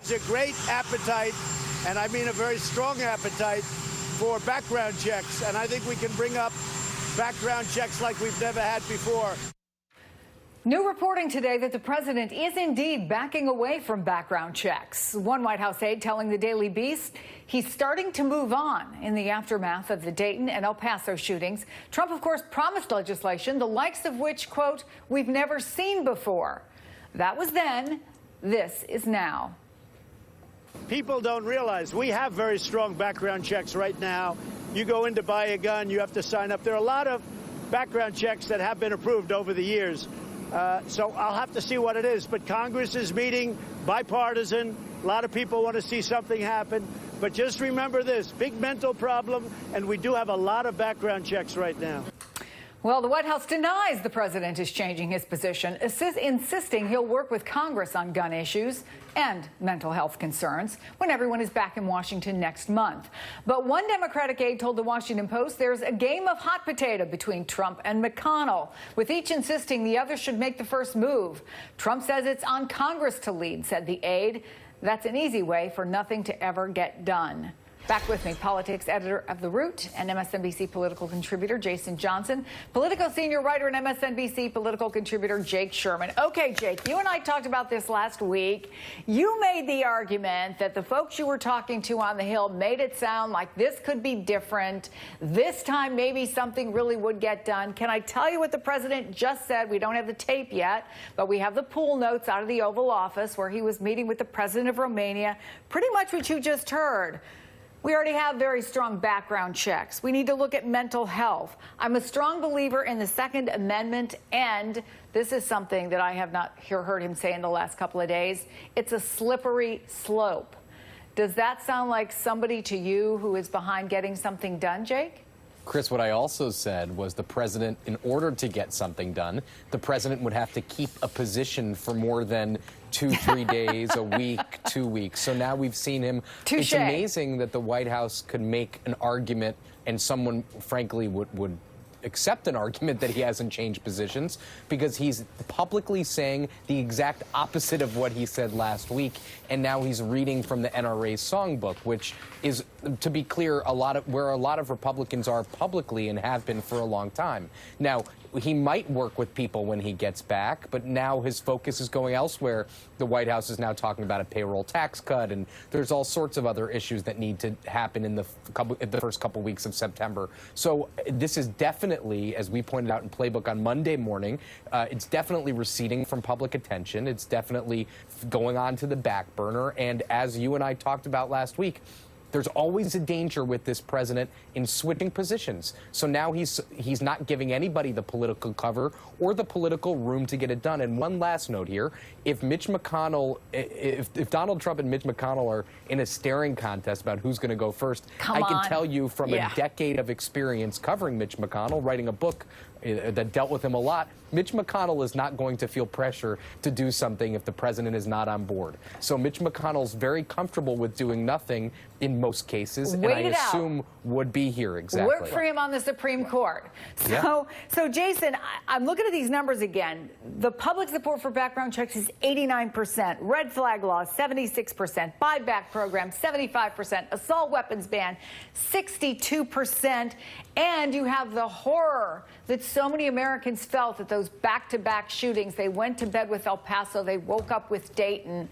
There's a great appetite, and I mean a very strong appetite, for background checks. And I think we can bring up background checks like we've never had before. New reporting today that the president is indeed backing away from background checks. One White House aide telling the Daily Beast he's starting to move on in the aftermath of the Dayton and El Paso shootings. Trump, of course, promised legislation, the likes of which, quote, we've never seen before. That was then. This is now. People don't realize we have very strong background checks right now. You go in to buy a gun, you have to sign up. There are a lot of background checks that have been approved over the years. So I'll have to see what it is. But Congress is meeting, bipartisan. A lot of people want to see something happen. But just remember this, big mental problem, and we do have a lot of background checks right now. Well, the White House denies the president is changing his position, insisting he'll work with Congress on gun issues and mental health concerns when everyone is back in Washington next month. But one Democratic aide told the Washington Post there's a game of hot potato between Trump and McConnell, with each insisting the other should make the first move. Trump says it's on Congress to lead, said the aide. That's an easy way for nothing to ever get done. Back with me, politics editor of The Root and MSNBC political contributor Jason Johnson, Politico senior writer and MSNBC political contributor Jake Sherman. Okay, Jake, you and I talked about this last week. You made the argument that the folks you were talking to on the Hill made it sound like this could be different. This time, maybe something really would get done. Can I tell you what the president just said? We don't have the tape yet, but we have the pool notes out of the Oval Office where he was meeting with the president of Romania. Pretty much what you just heard. We already have very strong background checks. We need to look at mental health. I'm a strong believer in the Second Amendment, and this is something that I have not heard him say in the last couple of days. It's a slippery slope. Does that sound like somebody to you who is behind getting something done, Jake? Chris, what I also said was the president, in order to get something done, the president would have to keep a position for more than 2-3 days, a week, 2 weeks. So now we've seen him. Touché. It's amazing that the White House could make an argument and someone, frankly, would accept an argument that he hasn't changed positions, because he's publicly saying the exact opposite of what he said last week, and now he's reading from the NRA's songbook, which is, to be clear, where a lot of Republicans are publicly and have been for a long time. Now, he might work with people when he gets back, but now his focus is going elsewhere. The White House is now talking about a payroll tax cut, and there's all sorts of other issues that need to happen in the first couple weeks of September. So this is definitely, as we pointed out in Playbook on Monday morning, it's definitely receding from public attention. It's definitely going on to the back burner. And as you and I talked about last week, there's always a danger with this president in switching positions. So now he's not giving anybody the political cover or the political room to get it done. And one last note here, if Donald Trump and Mitch McConnell are in a staring contest about who's going to go first, I can tell you from a decade of experience covering Mitch McConnell, writing a book that dealt with him a lot, Mitch McConnell is not going to feel pressure to do something if the president is not on board. So Mitch McConnell's very comfortable with doing nothing in most cases, and I assume would be here. Exactly. Work for him on the Supreme Court. So Jason, I'm looking at these numbers again. The public support for background checks is 89%, red flag laws 76%, buyback program 75%, assault weapons ban 62%, and you have the horror that so many Americans felt at those back-to-back shootings. They went to bed with El Paso, they woke up with Dayton.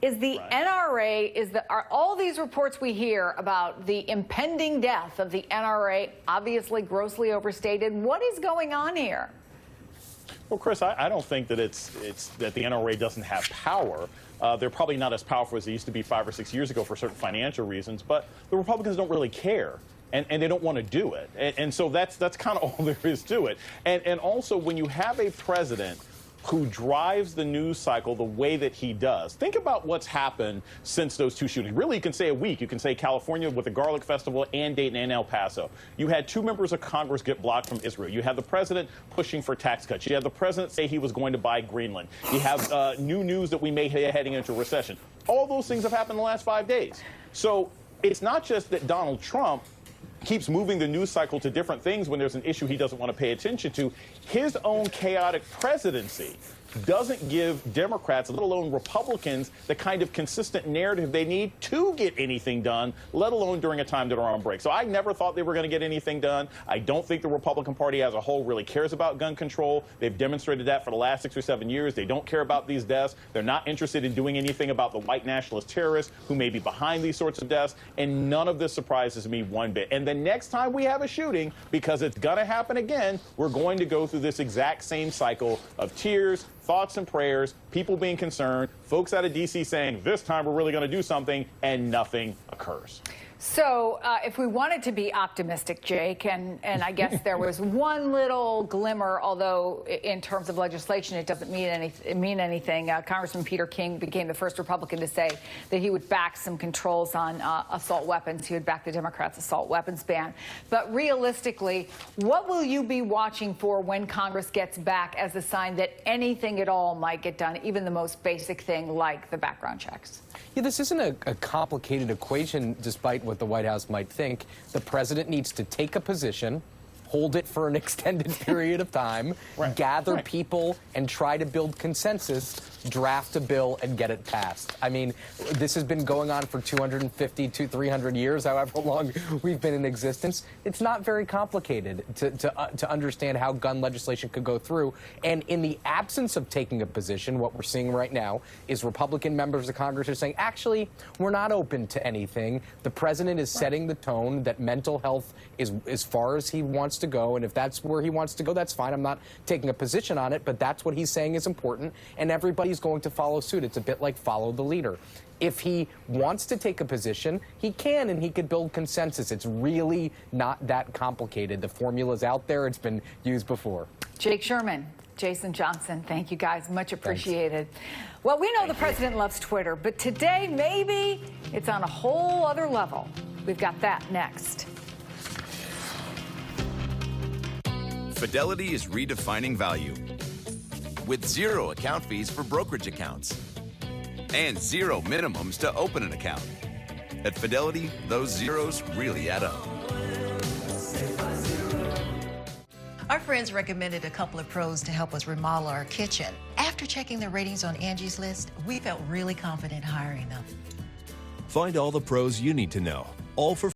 Is the NRA, are all these reports we hear about the impending death of the NRA obviously grossly overstated? What is going on here? Well, Chris, I don't think that it's that the NRA doesn't have power. They're probably not as powerful as they used to be 5 or 6 years ago for certain financial reasons, but the Republicans don't really care. And they don't want to do it. And so that's kind of all there is to it. And also, when you have a president who drives the news cycle the way that he does, think about what's happened since those two shootings. Really, you can say a week. You can say California with the Garlic Festival and Dayton and El Paso. You had 2 members of Congress get blocked from Israel. You had the president pushing for tax cuts. You had the president say he was going to buy Greenland. You have new news that we may be heading into a recession. All those things have happened in the last 5 days. So it's not just that Donald Trump keeps moving the news cycle to different things when there's an issue he doesn't want to pay attention to. His own chaotic presidency doesn't give Democrats, let alone Republicans, the kind of consistent narrative they need to get anything done, let alone during a time that are on break. So I never thought they were going to get anything done. I don't think the Republican Party as a whole really cares about gun control. They've demonstrated that for the last 6 or 7 years. They don't care about these deaths. They're not interested in doing anything about the white nationalist terrorists who may be behind these sorts of deaths. And none of this surprises me one bit. And the next time we have a shooting, because it's going to happen again, we're going to go through this exact same cycle of tears, thoughts and prayers, people being concerned, folks out of D.C. saying, this time we're really going to do something, and nothing occurs. So if we wanted to be optimistic, Jake, and I guess there was one little glimmer, although in terms of legislation it doesn't mean anything. Congressman Peter King became the first Republican to say that he would back some controls on assault weapons. He would back the Democrats' assault weapons ban. But realistically, what will you be watching for when Congress gets back as a sign that anything at all might get done, even the most basic thing like the background checks? Yeah, this isn't a complicated equation, despite what the White House might think. The president needs to take a position, hold it for an extended period of time, gather people, and try to build consensus, draft a bill, and get it passed. I mean, this has been going on for 250 to 300 years, however long we've been in existence. It's not very complicated to understand how gun legislation could go through. And in the absence of taking a position, what we're seeing right now is Republican members of Congress are saying, actually, we're not open to anything. The president is setting the tone that mental health is as far as he wants to go, and if that's where he wants to go, that's fine. I'm not taking a position on it, but that's what he's saying is important, and everybody's going to follow suit. It's a bit like follow the leader. If he wants to take a position, he can, and he could build consensus. It's really not that complicated. The formula's out there. It's been used before. Jake Sherman, Jason Johnson, thank you guys. Much appreciated. Thanks. Well, we know the president loves Twitter, but today maybe it's on a whole other level. We've got that next. Fidelity is redefining value with 0 account fees for brokerage accounts and 0 minimums to open an account. At Fidelity, those zeros really add up. Our friends recommended a couple of pros to help us remodel our kitchen. After checking their ratings on Angie's List, we felt really confident hiring them. Find all the pros you need to know, all for